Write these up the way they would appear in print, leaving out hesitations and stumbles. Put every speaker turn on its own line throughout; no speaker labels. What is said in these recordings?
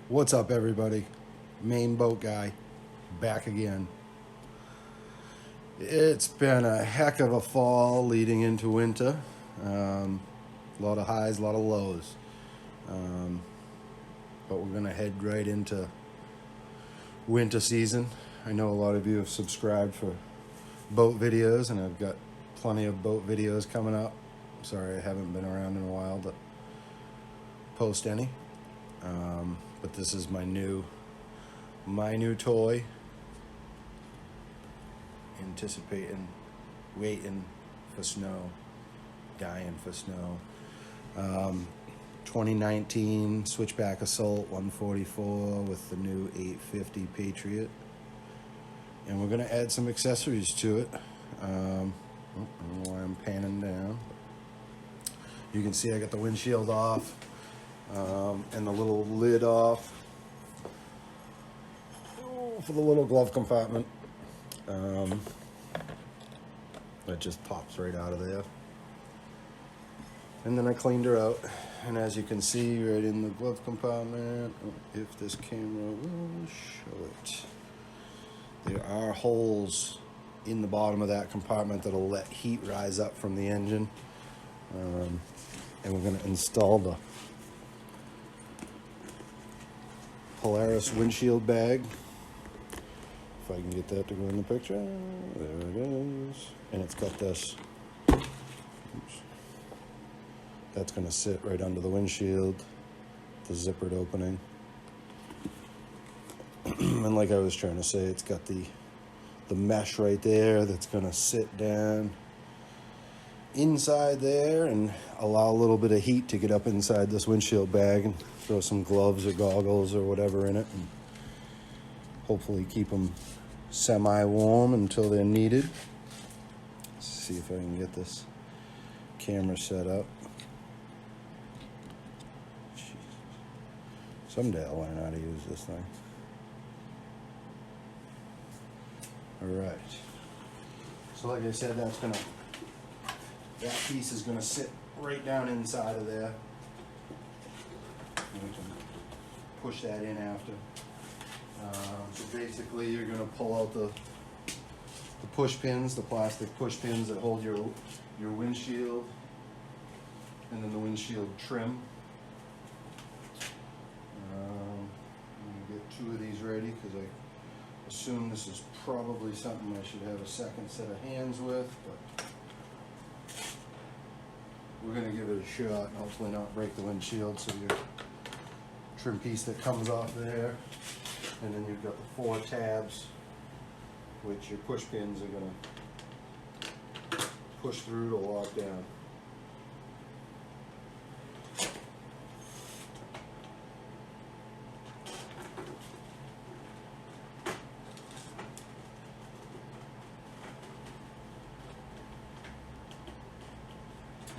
What's up, everybody? Main boat guy, back again. It's been a heck of a fall leading into winter. A lot of highs, a lot of lows. But we're gonna head right into winter season. I know a lot of you have subscribed for boat videos, and I've got plenty of boat videos coming up. Sorry I haven't been around in a while to post any. But this is my new toy. Anticipating, waiting for snow, dying for snow. 2019 Switchback Assault 144 with the new 850 Patriot. And we're gonna add some accessories to it. I don't know why I'm panning down. You can see I got the windshield off. And the little lid off for the little glove compartment. That just pops right out of there. And then I cleaned her out, and as you can see right in the glove compartment, if this camera will show it, there are holes in the bottom of that compartment that'll let heat rise up from the engine. And we're going to install the Polaris windshield bag. If I can get that to go in the picture. There it is. And it's got this. Oops. That's going to sit right under the windshield, the zippered opening. And like I was trying to say, it's got the mesh right there that's going to sit down inside there and allow a little bit of heat to get up inside this windshield bag, and throw some gloves or goggles or whatever in it, and hopefully keep them semi-warm until they're needed. Let's see if I can get this camera set up. Jeez. Someday I'll learn how to use this thing. All right. So like I said, that piece is gonna sit right down inside of there. And we can push that in after. So basically you're gonna pull out the push pins, the plastic push pins that hold your windshield, and then the windshield trim. I'm gonna get 2 of these ready because I assume this is probably something I should have a second set of hands with, but we're going to give it a shot and hopefully not break the windshield. So your trim piece that comes off there, and then you've got the 4 tabs, which your push pins are going to push through to lock down.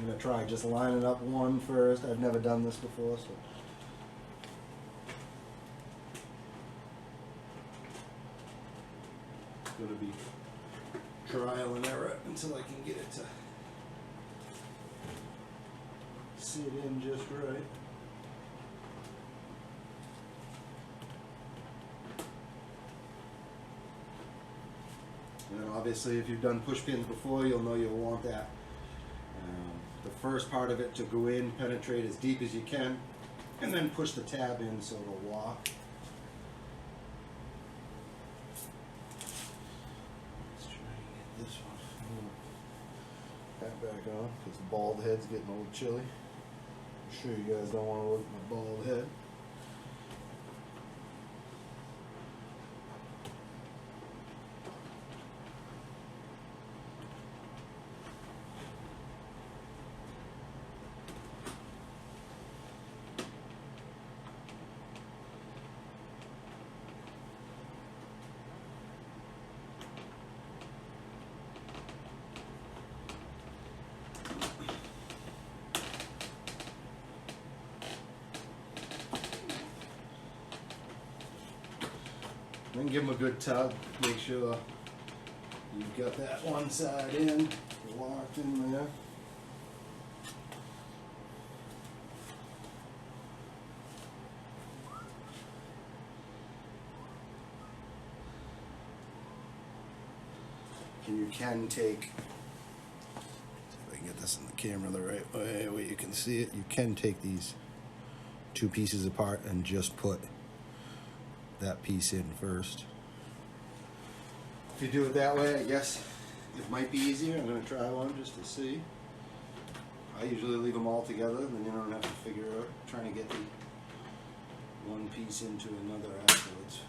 I'm going to try just lining up one first. I've never done this before, so. It's going to be trial and error until I can get it to sit in just right. You know, obviously if you've done push pins before, you'll know you'll want that. The first part of it to go in, penetrate as deep as you can, and then push the tab in so it'll lock. Let's try and get this one. Hat back on because the bald head's getting a little chilly. I'm sure you guys don't want to look at my bald head. Then give them a good tug. Make sure you've got that one side in, locked in there. And you can take, see if I can get this in the camera the right way where you can see it, you can take these two pieces apart and just put that piece in first. If you do it that way, I guess it might be easier. I'm going to try one just to see. I usually leave them all together, then you don't have to figure out trying to get the one piece into another afterwards.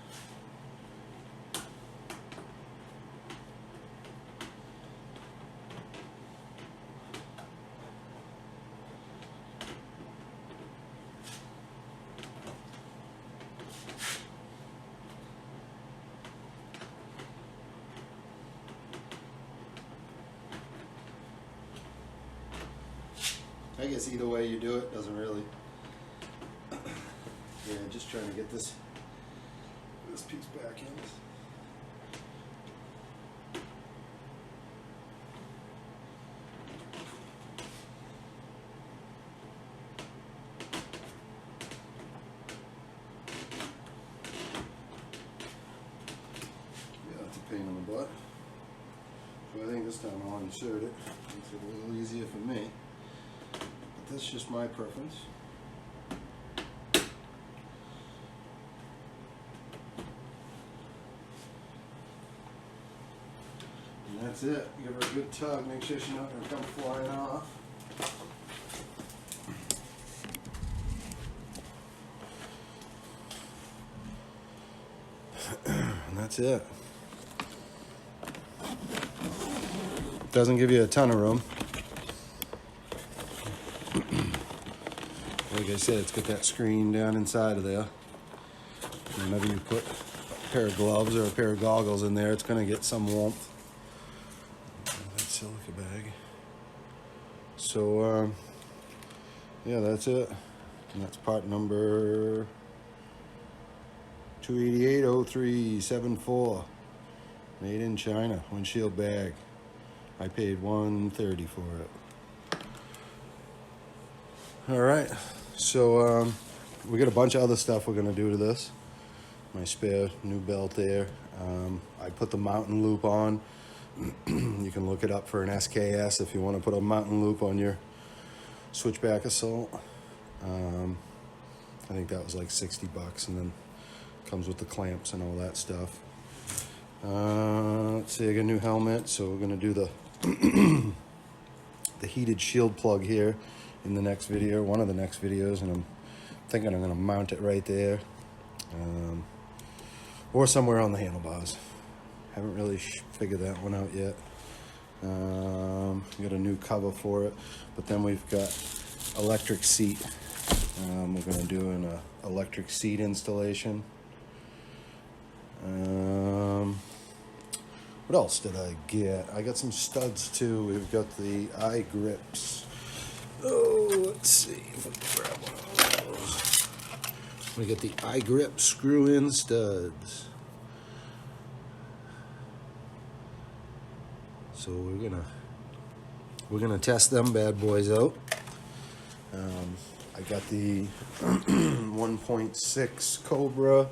I guess either way you do it doesn't really. Yeah, just trying to get this piece back in. Yeah, it's a pain in the butt. So I think this time I'll insert it. Makes it a little easier for me. That's just my preference. And that's it. Give her a good tug. Make sure she's not going to come flying off. And that's it. Doesn't give you a ton of room. Like I said, it's got that screen down inside of there. Whenever you put a pair of gloves or a pair of goggles in there, it's going to get some warmth. That silica bag. So, yeah, that's it. And that's part number 2880374. Made in China. Windshield bag. I paid $130 for it. All right. So we got a bunch of other stuff we're gonna do to this. My spare new belt there. I put the mountain loop on. You can look it up for an SKS if you want to put a mountain loop on your Switchback Assault. I think that was like $60, and then comes with the clamps and all that stuff. Let's see, I got a new helmet, so we're gonna do the the heated shield plug here in the next video, one of the next videos, and I'm thinking I'm going to mount it right there, or somewhere on the handlebars. Haven't really figured that one out yet. Got a new cover for it, but then we've got electric seat. We're going to do an electric seat installation. What else did I get? I got some studs too. We've got the eye grips. Oh, let's see if I can grab one of those. We got the eye grip screw-in studs. So we're gonna test them bad boys out. I got the 1.6 Cobra.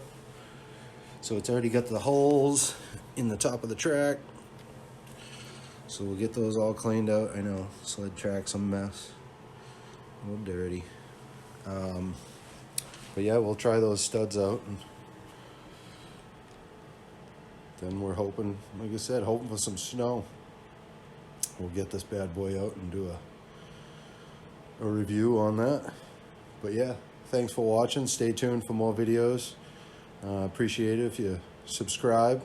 So it's already got the holes in the top of the track. So we'll get those all cleaned out. I know, sled track's a mess. A little dirty. But yeah, we'll try those studs out. And then we're hoping, like I said, hoping for some snow. We'll get this bad boy out and do a review on that. But yeah, thanks for watching. Stay tuned for more videos. Appreciate it if you subscribe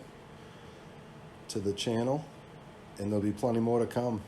to the channel, and there'll be plenty more to come.